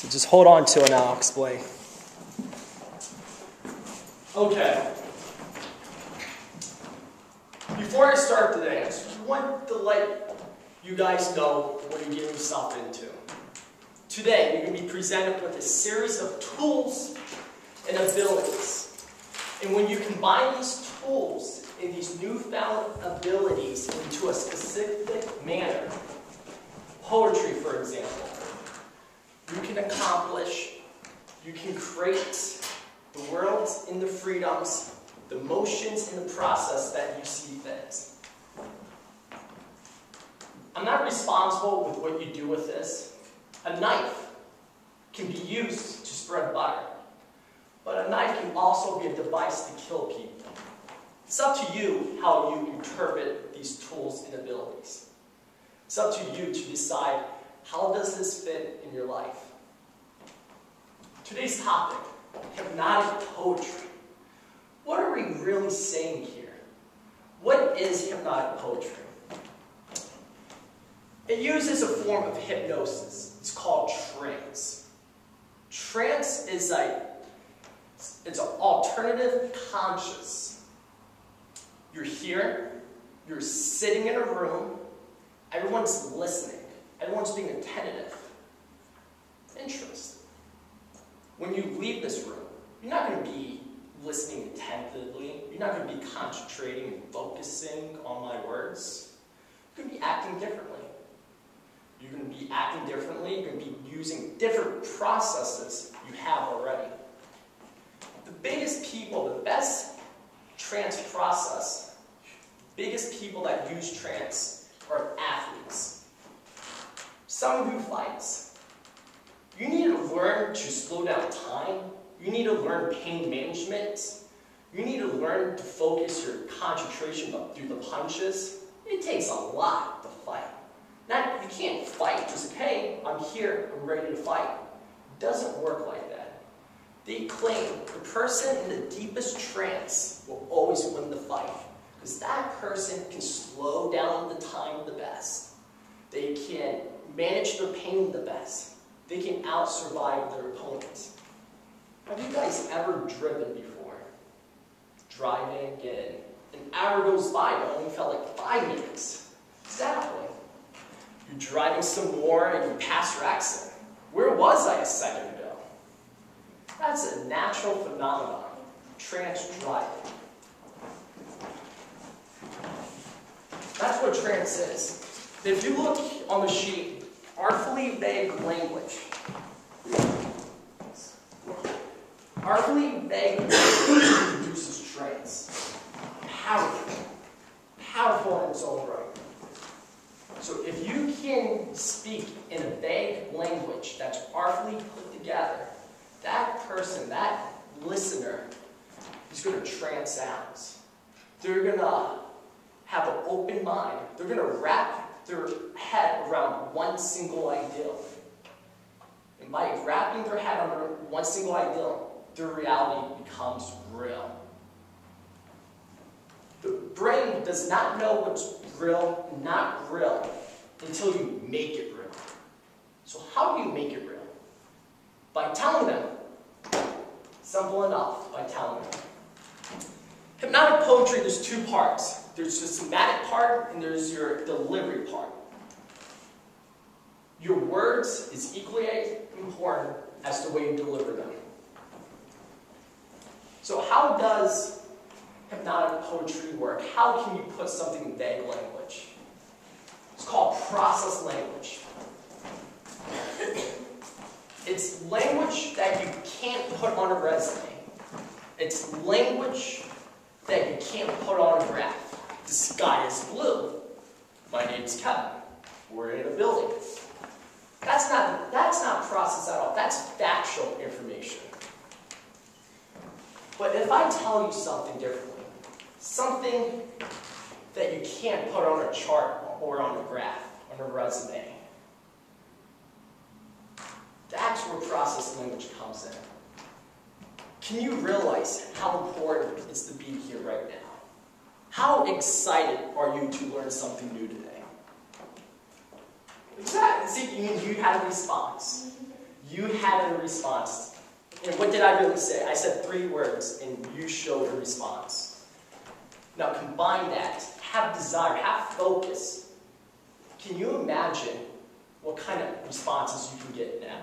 So just hold on to it and I'll explain. Okay. Before I start today, I just want to let you guys know what you're getting yourself into. Today, you're going to be presented with a series of tools and abilities. And when you combine these tools and these newfound abilities into a specific manner, poetry, for example, you can accomplish, you can create the worlds and the freedoms, the motions and the process that you see fit. I'm not responsible with what you do with this. A knife can be used to spread butter, but a knife can also be a device to kill people. It's up to you how you interpret these tools and abilities. It's up to you to decide, how does this fit in your life? Today's topic, hypnotic poetry. What are we really saying here? What is hypnotic poetry? It uses a form of hypnosis. It's called trance. Trance is it's an alternative conscious. You're here, you're sitting in a room, everyone's listening, everyone's being attentive, interested. When you leave this room, you're not going to be listening attentively, you're not going to be concentrating and focusing on my words. You're going to be acting differently. You're going to be acting differently, you're going to be using different processes you have already. The biggest people, the best trance process, biggest people that use trance are athletes. Someone who fights. You need to learn to slow down time. You need to learn pain management. You need to learn to focus your concentration through the punches. It takes a lot to fight. You can't fight just, hey, I'm here, I'm ready to fight. It doesn't work like that. They claim the person in the deepest trance will always win the fight, because that person can slow down the time the best. They can manage their pain the best. They can out-survive their opponents. Have you guys ever driven before? Driving and an hour goes by, it only felt like 5 minutes. Exactly. You're driving some more and you pass your exit. Where was I a second ago? That's a natural phenomenon. Trance driving. That's what trance is. If you look on the sheet, artfully vague language. Artfully vague language produces trance. Powerful. Powerful in its own right. So if you can speak in a vague language that's artfully put together, that person, that listener, is going to trance out. They're going to have an open mind. They're going to wrap their head around one single ideal. And by wrapping their head under one single ideal, their reality becomes real. The brain does not know what's real and not real until you make it real. So how do you make it real? By telling them. Simple enough, by telling them. Hypnotic poetry, there's two parts. There's the somatic part and there's your delivery part. Your words is equally important as the way you deliver them. So how does hypnotic poetry work? How can you put something in vague language? It's called process language. It's language that you can't put on a resume. It's language that you can't put on a graph. The sky is blue. My name's Kevin. We're in a building. That's not process at all. That's factual information. But if I tell you something differently, something that you can't put on a chart or on a graph, on a resume, that's where process language comes in. Can you realize how important it is to be here right now? How excited are you to learn something new today? Exactly. See, you had a response. You had had a response. And what did I really say? I said 3 words, and you showed a response. Now combine that, have desire, have focus. Can you imagine what kind of responses you can get now?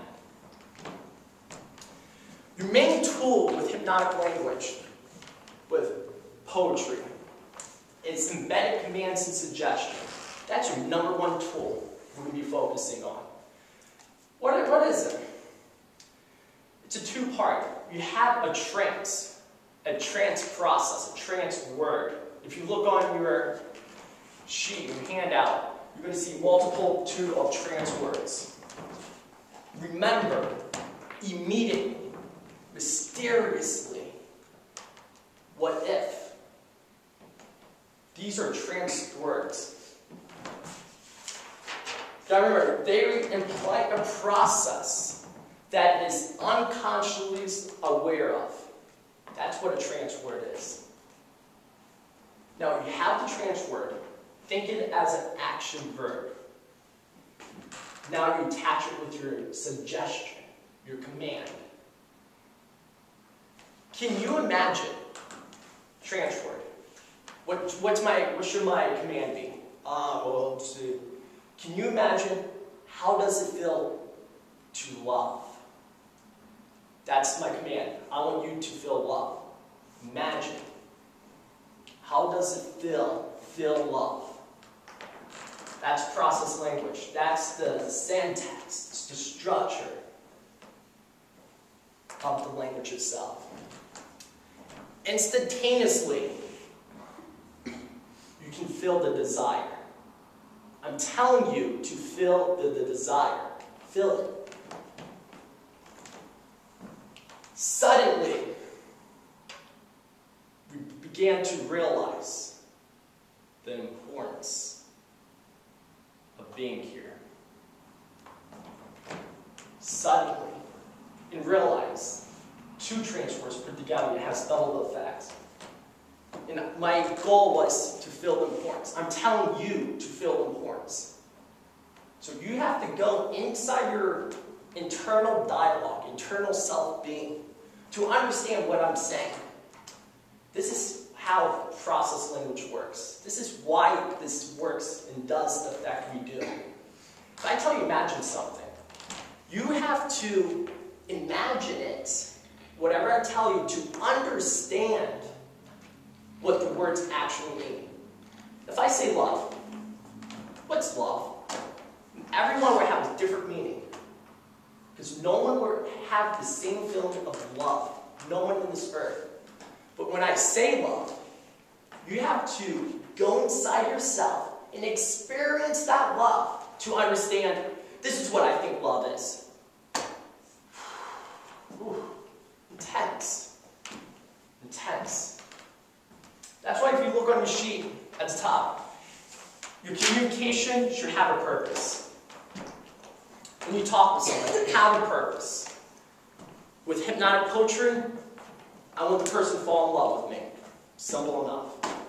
Your main tool with hypnotic language, with poetry, is embedded commands and suggestion. That's your #1 tool we're going to be focusing on. What is it? It's a 2-part. You have a trance process, a trance word. If you look on your sheet, your handout, you're going to see multitude of trance words. Remember, immediately, mysteriously, what if? These are trance words. Now remember, they imply a process that is unconsciously aware of. That's what a trance word is. Now you have the trance word. Think it as an action verb. Now you attach it with your suggestion, your command. Can you imagine trance word? What should my command be? Well, let's see. Can you imagine how does it feel to love? That's my command. I want you to feel love. Imagine. How does it feel love? That's process language. That's the syntax, it's the structure of the language itself. Instantaneously, you can feel the desire. I'm telling you to feel the desire. Feel it. Suddenly, we began to realize the importance of being here. Suddenly, and realize 2 trance words put together, it has double effects. And my goal was to feel the importance. I'm telling you to feel the importance. So you have to go inside your internal dialogue, internal self-being, to understand what I'm saying. This is how process language works. This is why this works and does the effect we do. If I tell you imagine something, you have to imagine it, whatever I tell you, to understand what the words actually mean. If I say love, what's love? Everyone will have a different meaning. Because no one will have the same feeling of love. No one on this earth. But when I say love, you have to go inside yourself and experience that love to understand this is what I think love is. Ooh, intense. Intense. That's why if you look on your sheet at the top, your communication should have a purpose. When you talk with someone, have a purpose. With hypnotic poetry, I want the person to fall in love with me. Simple enough.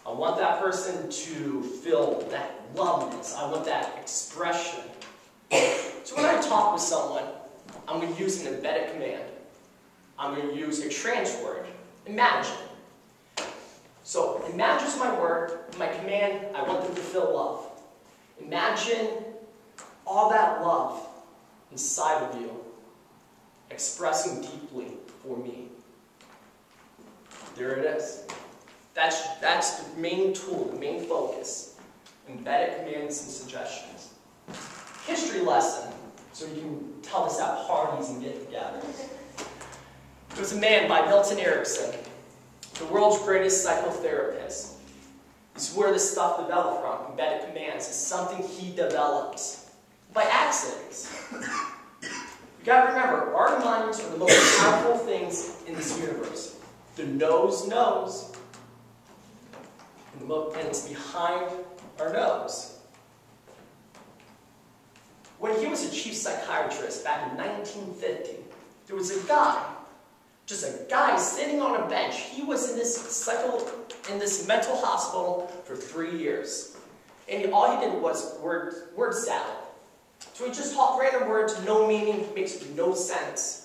I want that person to feel that loveness. I want that expression. So when I talk with someone, I'm going to use an embedded command. I'm going to use a trance word. Imagine. So imagine is my word, my command, I want them to feel love. Imagine all that love inside of you, expressing deeply for me. There it is. That's the main tool, the main focus. Embedded commands and suggestions. History lesson, so you can tell us at parties and get together. There was a man by Milton Erickson, the world's greatest psychotherapist. This is where this stuff developed from. Embedded commands is something he developed by accident. You gotta remember, our minds are the most powerful things in this universe. The nose knows, and it's behind our nose. When he was a chief psychiatrist back in 1950, there was a guy, just a guy sitting on a bench. He was in this mental hospital for 3 years. And all he did was word salad. So we just talk random words, no meaning, makes no sense.